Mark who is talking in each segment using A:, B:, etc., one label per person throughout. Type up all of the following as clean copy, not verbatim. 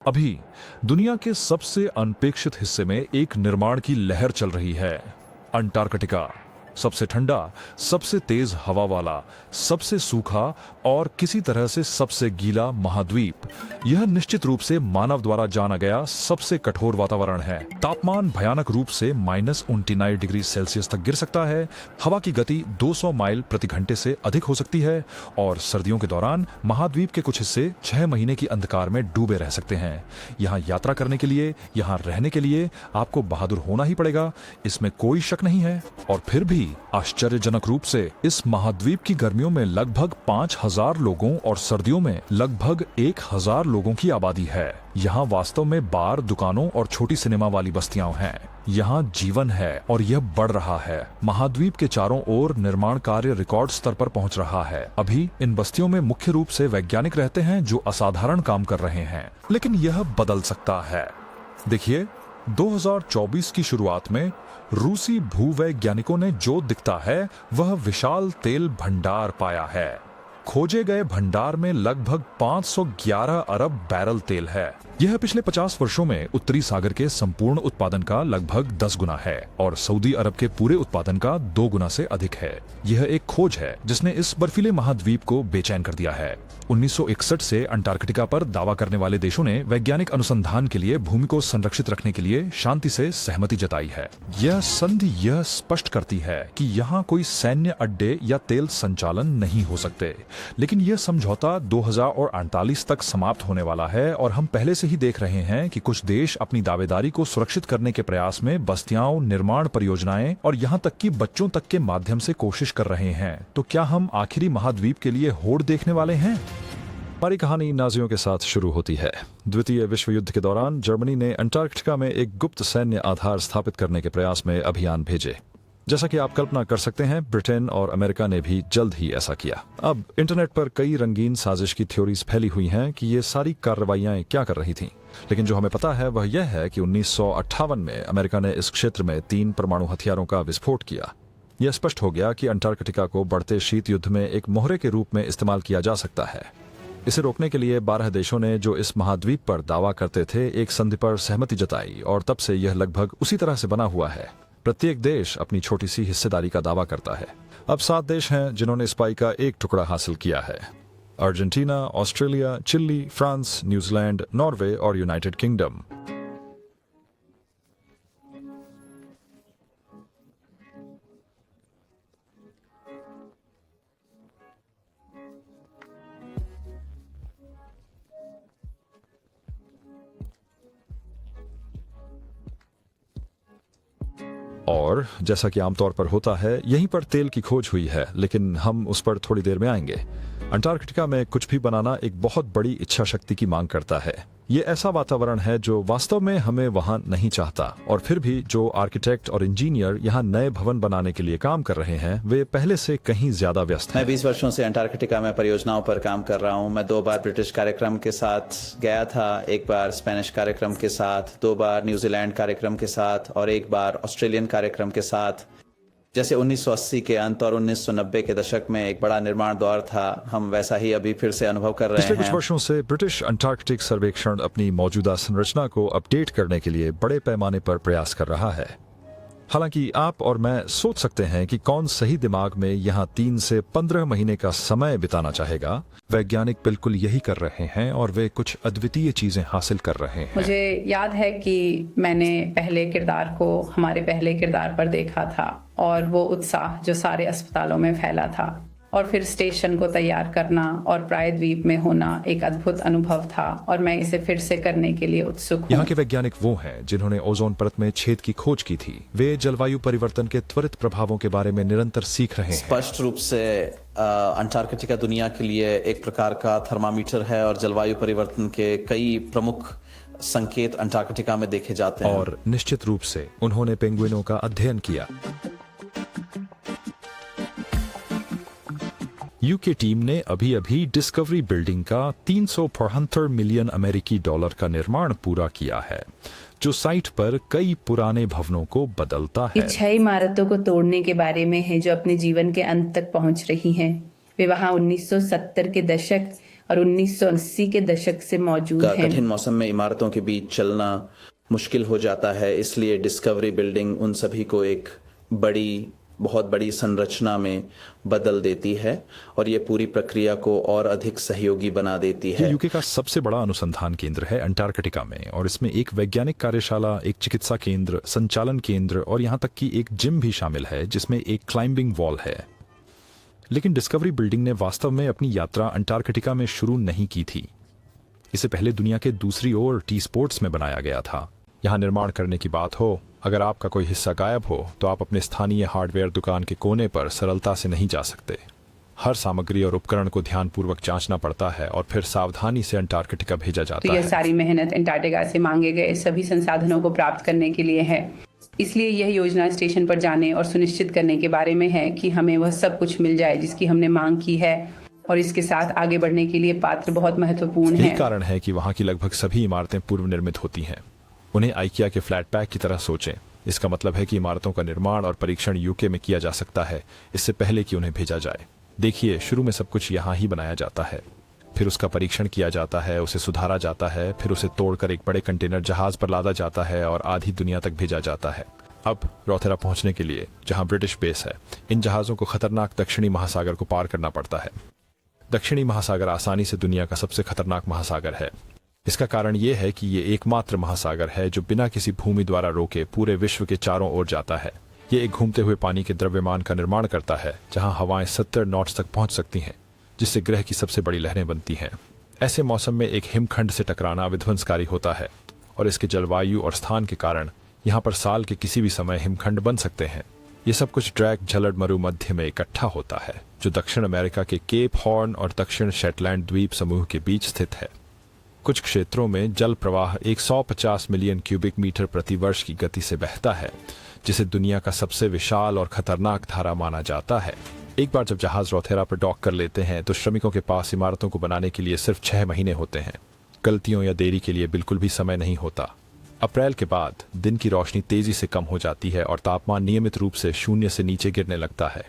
A: अभी दुनिया के सबसे अनपेक्षित हिस्से में एक निर्माण की लहर चल रही है। अंटार्कटिका, सबसे ठंडा, सबसे तेज हवा वाला, सबसे सूखा और किसी तरह से सबसे गीला महाद्वीप। यह निश्चित रूप से मानव द्वारा जाना गया सबसे कठोर वातावरण है। तापमान भयानक रूप से -29 डिग्री सेल्सियस तक गिर सकता है। हवा की गति 200 माइल प्रति घंटे से अधिक हो सकती है और सर्दियों के दौरान महाद्वीप के कुछ हिस्से 6 महीने की अंधकार में डूबे रह सकते हैं। यहाँ यात्रा करने के लिए, यहाँ रहने के लिए आपको बहादुर होना ही पड़ेगा, इसमें कोई शक नहीं है। और फिर भी आश्चर्यजनक रूप से इस महाद्वीप की गर्मियों में लगभग 5000 लोगों और सर्दियों में लगभग 1000 लोगों की आबादी है। यहाँ वास्तव में बार, दुकानों और छोटी सिनेमा वाली बस्तियां हैं। यहाँ जीवन है और यह बढ़ रहा है। महाद्वीप के चारों ओर निर्माण कार्य रिकॉर्ड स्तर पर पहुंच रहा है। अभी इन बस्तियों में मुख्य रूप से वैज्ञानिक रहते हैं जो असाधारण काम कर रहे हैं, लेकिन यह बदल सकता है। देखिए, 2024 की शुरुआत में रूसी भूवैज्ञानिकों ने जो दिखता है वह विशाल तेल भंडार पाया है। खोजे गए भंडार में लगभग 511 अरब बैरल तेल है। यह पिछले 50 वर्षों में उत्तरी सागर के संपूर्ण उत्पादन का लगभग 10 गुना है और सऊदी अरब के पूरे उत्पादन का 2 गुना से अधिक है। यह एक खोज है जिसने इस बर्फीले महाद्वीप को बेचैन कर दिया है। 1961 से अंटार्कटिका पर दावा करने वाले देशों ने वैज्ञानिक अनुसंधान के लिए भूमि को संरक्षित रखने के लिए शांति से सहमति जताई है। यह संधि यह स्पष्ट करती है कि यहाँ कोई सैन्य अड्डे या तेल संचालन नहीं हो सकते, लेकिन यह समझौता 2048 तक समाप्त होने वाला है और हम पहले से ही देख रहे हैं कि कुछ देश अपनी दावेदारी को सुरक्षित करने के प्रयास में बस्तियां, निर्माण परियोजनाएं और यहाँ तक कि बच्चों तक के माध्यम से कोशिश कर रहे हैं। तो क्या हम आखिरी महाद्वीप के लिए होड़ देखने वाले हैं? हमारी कहानी नाजियों के साथ शुरू होती है। द्वितीय विश्व युद्ध के दौरान जर्मनी ने अंटार्कटिका में एक गुप्त सैन्य आधार स्थापित करने के प्रयास में अभियान भेजे। जैसा कि आप कल्पना कर सकते हैं, ब्रिटेन और अमेरिका ने भी जल्द ही ऐसा किया। अब इंटरनेट पर कई रंगीन साजिश की थ्योरीज फैली हुई हैं कि ये सारी कार्रवाइयां क्या कर रही थीं, लेकिन जो हमें पता है वह यह है कि 1958 में अमेरिका ने इस क्षेत्र में 3 परमाणु हथियारों का विस्फोट किया। यह स्पष्ट हो गया कि अंटार्कटिका को बढ़ते शीत युद्ध में एक मोहरे के रूप में इस्तेमाल किया जा सकता है। इसे रोकने के लिए 12 देशों ने, जो इस महाद्वीप पर दावा करते थे, एक संधि पर सहमति जताई और तब से यह लगभग उसी तरह से बना हुआ है। प्रत्येक देश अपनी छोटी सी हिस्सेदारी का दावा करता है। अब 7 देश हैं जिन्होंने इस पाई का एक टुकड़ा हासिल किया है: Argentina, Australia, Chile, France, New Zealand, Norway और यूनाइटेड किंगडम। और जैसा कि आमतौर पर होता है, यहीं पर तेल की खोज हुई है, लेकिन हम उस पर थोड़ी देर में आएंगे। अंटार्कटिका में कुछ भी बनाना एक बहुत बड़ी इच्छा शक्ति की मांग करता है। ये ऐसा वातावरण है जो वास्तव में हमें वहां नहीं चाहता, और फिर भी जो आर्किटेक्ट और इंजीनियर यहाँ नए भवन बनाने के लिए काम कर रहे हैं, वे पहले से कहीं ज्यादा व्यस्त हैं।
B: मैं 20 वर्षों से अंटार्कटिका में परियोजनाओं पर काम कर रहा हूँ। मैं 2 बार ब्रिटिश कार्यक्रम के साथ गया था, 1 बार स्पेनिश कार्यक्रम के साथ, 2 बार न्यूजीलैंड कार्यक्रम के साथ और 1 बार ऑस्ट्रेलियन कार्यक्रम के साथ। जैसे 1980 के अंत और 1990 के दशक में एक बड़ा निर्माण दौर था, हम वैसा ही अभी फिर से अनुभव कर रहे हैं।
A: पिछले कुछ वर्षों से ब्रिटिश अंटार्कटिक सर्वेक्षण अपनी मौजूदा संरचना को अपडेट करने के लिए बड़े पैमाने पर प्रयास कर रहा है। हालांकि आप और मैं सोच सकते हैं कि कौन सही दिमाग में यहाँ 3 से 15 महीने का समय बिताना चाहेगा। वैज्ञानिक बिल्कुल यही कर रहे हैं और वे कुछ अद्वितीय चीजें हासिल कर रहे हैं।
C: मुझे याद है कि मैंने हमारे पहले किरदार पर देखा था और वो उत्साह जो सारे अस्पतालों में फैला था, और फिर स्टेशन को तैयार करना और प्रायद्वीप में होना एक अद्भुत अनुभव था, और मैं इसे फिर से करने के लिए उत्सुक हूँ।
A: यहाँ के वैज्ञानिक वो हैं जिन्होंने ओजोन परत में छेद की खोज की थी। वे जलवायु परिवर्तन के त्वरित प्रभावों के बारे में निरंतर सीख रहे हैं।
B: स्पष्ट रूप से अंटार्कटिका दुनिया के लिए एक प्रकार का थर्मामीटर है और जलवायु परिवर्तन के कई प्रमुख संकेत अंटार्कटिका में देखे जाते हैं।
A: और निश्चित रूप से उन्होंने पेंगुइनों का अध्ययन किया। यूके टीम ने अभी डिस्कवरी बिल्डिंग का 375 मिलियन अमेरिकी डॉलर का निर्माण पूरा किया है, जो साइट पर कई पुराने भवनों को बदलता है।
C: ये 6 इमारतों को तोड़ने के बारे में है जो अपने जीवन के अंत तक पहुंच रही हैं। वे वहां 1970 के दशक और 1980 के दशक से मौजूद
B: का
C: हैं।
B: कठिन मौसम में इमारतों के बीच चलना मुश्किल हो जाता है, इसलिए डिस्कवरी बिल्डिंग उन सभी को एक बहुत बड़ी संरचना में बदल देती है और ये पूरी प्रक्रिया को और अधिक सहयोगी बना देती है।
A: यूके का सबसे बड़ा अनुसंधान केंद्र है अंटार्कटिका में, और इसमें एक वैज्ञानिक कार्यशाला, एक चिकित्सा केंद्र, संचालन केंद्र और यहाँ तक कि एक जिम भी शामिल है जिसमें एक क्लाइंबिंग वॉल है। लेकिन डिस्कवरी बिल्डिंग ने वास्तव में अपनी यात्रा अंटार्कटिका में शुरू नहीं की थी। इसे पहले दुनिया के दूसरी ओर टी स्पोर्ट्स में बनाया गया था। यहाँ निर्माण करने की बात हो, अगर आपका कोई हिस्सा गायब हो तो आप अपने स्थानीय हार्डवेयर दुकान के कोने पर सरलता से नहीं जा सकते। हर सामग्री और उपकरण को ध्यानपूर्वक जांचना पड़ता है और फिर सावधानी से अंटार्कटिका भेजा जाता
C: तो
A: है।
C: यह सारी मेहनत अंटार्कटिका से मांगे गए सभी संसाधनों को प्राप्त करने के लिए है। इसलिए यह योजना स्टेशन पर जाने और सुनिश्चित करने के बारे में है कि हमें वह सब कुछ मिल जाए जिसकी हमने मांग की है, और इसके साथ आगे बढ़ने के लिए पात्र बहुत महत्वपूर्ण है।
A: यही कारण है कि वहाँ की लगभग सभी इमारतें पूर्व निर्मित होती हैं। उन्हें आइकिया के फ्लैट पैक की तरह सोचें। इसका मतलब है कि इमारतों का निर्माण और परीक्षण यूके में किया जा सकता है इससे पहले कि उन्हें भेजा जाए। देखिए, शुरू में सब कुछ यहाँ ही बनाया जाता है, फिर उसका परीक्षण किया जाता है, उसे सुधारा जाता है, फिर उसे तोड़कर एक बड़े कंटेनर जहाज पर लादा जाता है और आधी दुनिया तक भेजा जाता है। अब रोथेरा पहुंचने के लिए, जहां ब्रिटिश बेस है, इन जहाजों को खतरनाक दक्षिणी महासागर को पार करना पड़ता है। दक्षिणी महासागर आसानी से दुनिया का सबसे खतरनाक महासागर है। इसका कारण यह है कि ये एकमात्र महासागर है जो बिना किसी भूमि द्वारा रोके पूरे विश्व के चारों ओर जाता है। ये एक घूमते हुए पानी के द्रव्यमान का निर्माण करता है जहां हवाएं 70 नॉट्स तक पहुंच सकती हैं, जिससे ग्रह की सबसे बड़ी लहरें बनती हैं। ऐसे मौसम में एक हिमखंड से टकराना विध्वंसकारी होता है, और इसके जलवायु और स्थान के कारण यहाँ पर साल के किसी भी समय हिमखंड बन सकते हैं। ये सब कुछ ड्रैक झलड मरुमध्य में इकट्ठा होता है, जो दक्षिण अमेरिका के केप हॉर्न और दक्षिण शेटलैंड द्वीप समूह के बीच स्थित है। कुछ क्षेत्रों में जल प्रवाह 150 मिलियन क्यूबिक मीटर प्रति वर्ष की गति से बहता है, जिसे दुनिया का सबसे विशाल और खतरनाक धारा माना जाता है। एक बार जब जहाज रोथेरा पर डॉक कर लेते हैं तो श्रमिकों के पास इमारतों को बनाने के लिए सिर्फ 6 महीने होते हैं। गलतियों या देरी के लिए बिल्कुल भी समय नहीं होता। अप्रैल के बाद दिन की रोशनी तेजी से कम हो जाती है और तापमान नियमित रूप से 0 से नीचे गिरने लगता है।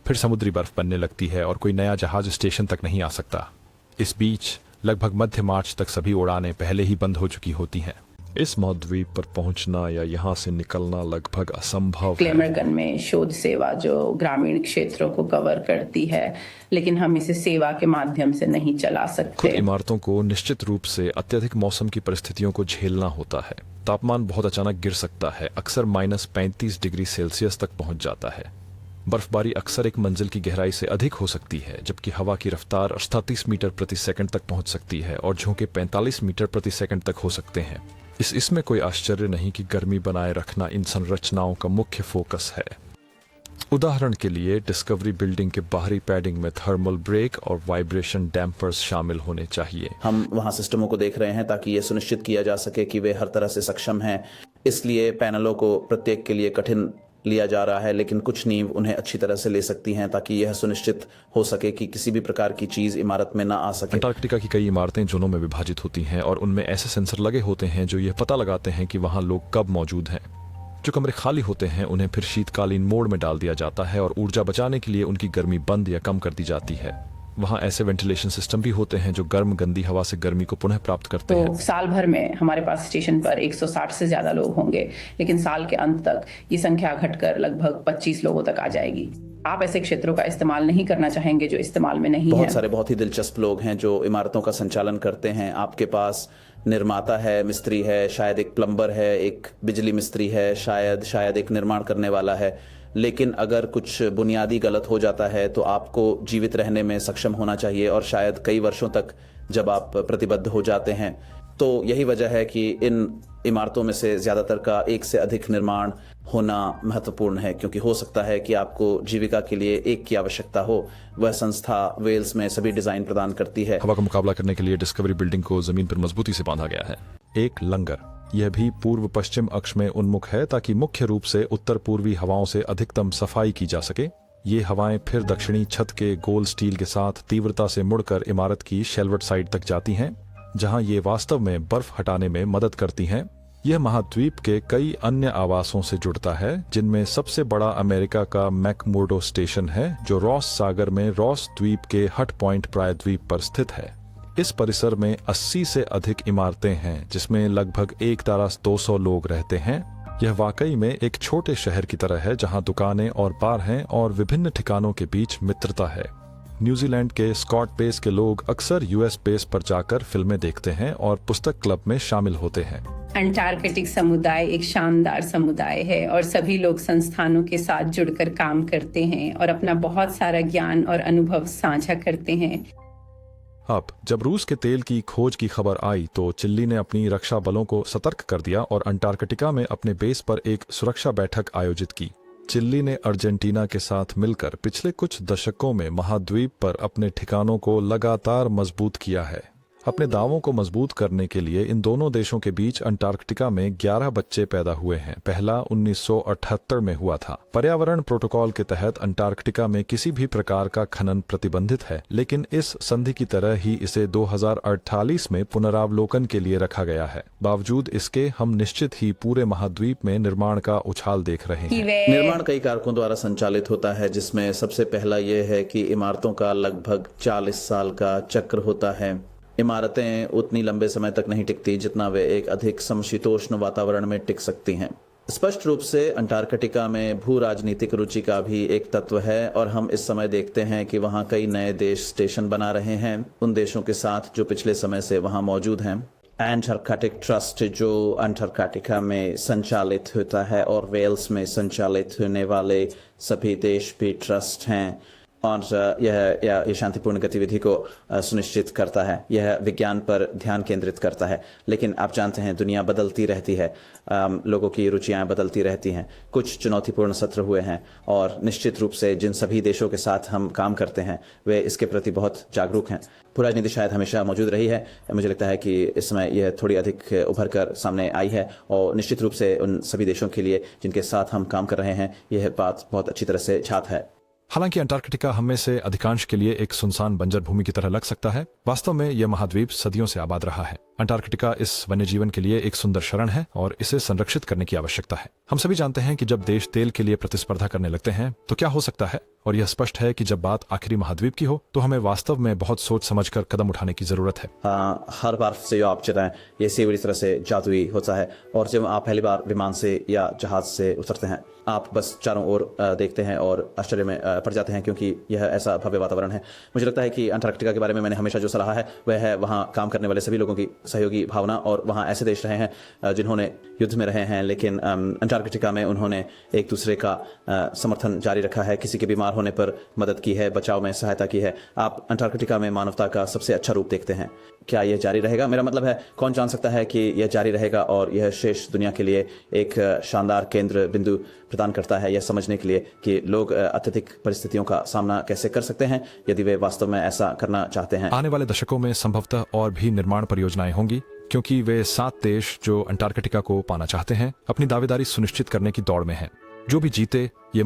A: फिर समुद्री बर्फ बनने लगती है और कोई नया जहाज स्टेशन तक नहीं आ सकता। इस बीच लगभग मध्य मार्च तक सभी उड़ानें पहले ही बंद हो चुकी होती हैं। इस महाद्वीप पर पहुंचना या यहाँ से निकलना लगभग असंभव है।
C: ग्लैमरगन में शोध सेवा जो ग्रामीण क्षेत्रों को कवर करती है, लेकिन हम इसे सेवा के माध्यम से नहीं चला
A: खुद
C: सकते।
A: इमारतों को निश्चित रूप से अत्यधिक मौसम की परिस्थितियों को झेलना होता है। तापमान बहुत अचानक गिर सकता है, अक्सर -35 डिग्री सेल्सियस तक पहुंच जाता है। बर्फबारी अक्सर एक मंजिल की गहराई से अधिक हो सकती है, जबकि हवा की रफ्तार 38 मीटर प्रति सेकंड तक पहुंच सकती है और झोंके 45 मीटर प्रति सेकंड तक हो सकते हैं। इसमें कोई आश्चर्य नहीं कि गर्मी बनाए रखना इन संरचनाओं का मुख्य फोकस है। उदाहरण के लिए, डिस्कवरी बिल्डिंग के बाहरी पैडिंग में थर्मल ब्रेक और वाइब्रेशन डैम्पर्स शामिल होने चाहिए।
B: हम वहाँ सिस्टमों को देख रहे हैं ताकि ये सुनिश्चित किया जा सके कि वे हर तरह से सक्षम हैं। इसलिए पैनलों को प्रत्येक के लिए कठिन लिया जा रहा है, लेकिन कुछ नींव उन्हें अच्छी तरह से ले सकती हैं ताकि यह सुनिश्चित हो सके कि किसी भी प्रकार की चीज इमारत में ना आ सके।
A: अंटार्कटिका की कई इमारतें जोनों में विभाजित होती हैं और उनमें ऐसे सेंसर लगे होते हैं जो यह पता लगाते हैं कि वहां लोग कब मौजूद हैं। जो कमरे खाली होते हैं उन्हें फिर शीतकालीन मोड में डाल दिया जाता है और ऊर्जा बचाने के लिए उनकी गर्मी बंद या कम कर दी जाती है। वहाँ ऐसे वेंटिलेशन सिस्टम भी होते हैं जो गर्म गंदी हवा से गर्मी को पुनः प्राप्त करते हैं।
C: साल भर में हमारे पास स्टेशन पर 160 से ज्यादा लोग होंगे, लेकिन साल के अंत तक ये संख्या घटकर लगभग 25 लोगों तक आ जाएगी। आप ऐसे क्षेत्रों का इस्तेमाल नहीं करना चाहेंगे जो इस्तेमाल में नहीं है।
B: बहुत सारे बहुत ही दिलचस्प लोग हैं जो इमारतों का संचालन करते हैं। आपके पास निर्माता है, मिस्त्री है, शायद एक प्लम्बर है, एक बिजली मिस्त्री है, शायद एक निर्माण करने वाला है। लेकिन अगर कुछ बुनियादी गलत हो जाता है तो आपको जीवित रहने में सक्षम होना चाहिए, और शायद कई वर्षों तक जब आप प्रतिबद्ध हो जाते हैं। तो यही वजह है कि इन इमारतों में से ज्यादातर का एक से अधिक निर्माण होना महत्वपूर्ण है, क्योंकि हो सकता है कि आपको जीविका के लिए एक की आवश्यकता हो। वह संस्था वेल्स में सभी डिजाइन प्रदान करती है।
A: हवा का मुकाबला करने के लिए डिस्कवरी बिल्डिंग को जमीन पर मजबूती से बांधा गया है। एक लंगर, यह भी पूर्व पश्चिम अक्ष में उन्मुख है ताकि मुख्य रूप से उत्तर पूर्वी हवाओं से अधिकतम सफाई की जा सके। ये हवाएं फिर दक्षिणी छत के गोल स्टील के साथ तीव्रता से मुड़कर इमारत की शेलवट साइड तक जाती हैं, जहां ये वास्तव में बर्फ हटाने में मदद करती हैं। यह महाद्वीप के कई अन्य आवासों से जुड़ता है, जिनमें सबसे बड़ा अमेरिका का मैकमुर्डो स्टेशन है जो रॉस सागर में रॉस द्वीप के हट पॉइंट प्रायद्वीप पर स्थित है। इस परिसर में 80 से अधिक इमारतें हैं, जिसमें लगभग 1,200 लोग रहते हैं। यह वाकई में एक छोटे शहर की तरह है, जहां दुकानें और बार हैं और विभिन्न ठिकानों के बीच मित्रता है। न्यूजीलैंड के स्कॉट बेस के लोग अक्सर यूएस बेस पर जाकर फिल्में देखते हैं और पुस्तक क्लब में शामिल होते हैं।
C: अंटार्कटिक समुदाय एक शानदार समुदाय है और सभी लोग संस्थानों के साथ जुड़कर काम करते हैं और अपना बहुत सारा ज्ञान और अनुभव साझा करते हैं।
A: अब जब रूस के तेल की खोज की खबर आई तो चिल्ली ने अपनी रक्षा बलों को सतर्क कर दिया और अंटार्कटिका में अपने बेस पर एक सुरक्षा बैठक आयोजित की। चिल्ली ने अर्जेंटीना के साथ मिलकर पिछले कुछ दशकों में महाद्वीप पर अपने ठिकानों को लगातार मजबूत किया है। अपने दावों को मजबूत करने के लिए इन दोनों देशों के बीच अंटार्कटिका में 11 बच्चे पैदा हुए हैं। पहला 1978 में हुआ था। पर्यावरण प्रोटोकॉल के तहत अंटार्कटिका में किसी भी प्रकार का खनन प्रतिबंधित है, लेकिन इस संधि की तरह ही इसे 2048 में पुनरावलोकन के लिए रखा गया है। बावजूद इसके हम निश्चित ही पूरे महाद्वीप में निर्माण का उछाल देख रहे हैं।
B: निर्माण कई कारकों द्वारा संचालित होता है, जिसमें सबसे पहला यह है कि इमारतों का लगभग 40 साल का चक्र होता है। इमारतें उतनी लंबे समय तक नहीं टिकती जितना वे एक अधिक समशीतोष्ण वातावरण में टिक सकती हैं। स्पष्ट रूप से अंटार्कटिका में भू राजनीतिक रुचि का भी एक तत्व है और हम इस समय देखते हैं कि वहाँ कई नए देश स्टेशन बना रहे हैं उन देशों के साथ जो पिछले समय से वहाँ मौजूद हैं। एंटार्कटिक ट्रस्ट जो अंटार्कटिका में संचालित होता है और वेल्स में संचालित होने वाले सभी देश भी ट्रस्ट हैं और यह शांतिपूर्ण गतिविधि को सुनिश्चित करता है। यह विज्ञान पर ध्यान केंद्रित करता है। लेकिन आप जानते हैं दुनिया बदलती रहती है, लोगों की रुचियां बदलती रहती हैं। कुछ चुनौतीपूर्ण सत्र हुए हैं और निश्चित रूप से जिन सभी देशों के साथ हम काम करते हैं वे इसके प्रति बहुत जागरूक हैं। भू राजनीति शायद हमेशा मौजूद रही है, मुझे लगता है कि इस समय यह थोड़ी अधिक उभर कर सामने आई है और निश्चित रूप से उन सभी देशों के लिए जिनके साथ हम काम कर रहे हैं यह बात बहुत अच्छी तरह से छात है।
A: हालांकि अंटार्कटिका हम में से अधिकांश के लिए एक सुनसान बंजर भूमि की तरह लग सकता है, वास्तव में यह महाद्वीप सदियों से आबाद रहा है। अंटार्कटिका इस वन्य जीवन के लिए एक सुंदर शरण है और इसे संरक्षित करने की आवश्यकता है। हम सभी जानते हैं कि जब देश तेल के लिए प्रतिस्पर्धा करने लगते हैं तो क्या हो सकता है, और यह स्पष्ट है कि जब बात आखिरी महाद्वीप की हो तो हमें वास्तव में बहुत सोच समझकर कदम उठाने की जरूरत है।
B: हर बार से जो आप चलाएं ये इसी बुरी तरह से जादुई होता है और जब आप पहली बार विमान से या जहाज से उतरते हैं आप बस चारों ओर देखते हैं और आश्चर्य में पड़ जाते हैं, क्योंकि यह ऐसा भव्य वातावरण है। मुझे लगता है कि अंटार्कटिका के बारे में मैंने हमेशा जो सलाह है वह है वहाँ काम करने वाले सभी लोगों की सहयोगी भावना, और वहाँ ऐसे देश रहे हैं जिन्होंने युद्ध में रहे हैं लेकिन अंटार्कटिका में उन्होंने एक दूसरे का समर्थन जारी रखा है, किसी के बीमार होने पर मदद की है, बचाव में सहायता की है। आप अंटार्कटिका में मानवता का सबसे अच्छा रूप देखते हैं। क्या यह जारी रहेगा? मेरा मतलब है कौन जान सकता है कि यह जारी रहेगा और यह शेष दुनिया के लिए एक शानदार केंद्र बिंदु प्रदान करता है यह समझने के लिए कि लोग अत्यधिक परिस्थितियों का सामना कैसे कर सकते हैं यदि वे वास्तव में ऐसा करना चाहते हैं।
A: आने वाले दशकों में संभवतः और भी निर्माण परियोजनाएं होंगी, क्योंकि वे 7 देश जो अंटार्कटिका को पाना चाहते हैं अपनी दावेदारी सुनिश्चित करने की दौड़ में हैं। जो भी जीते ये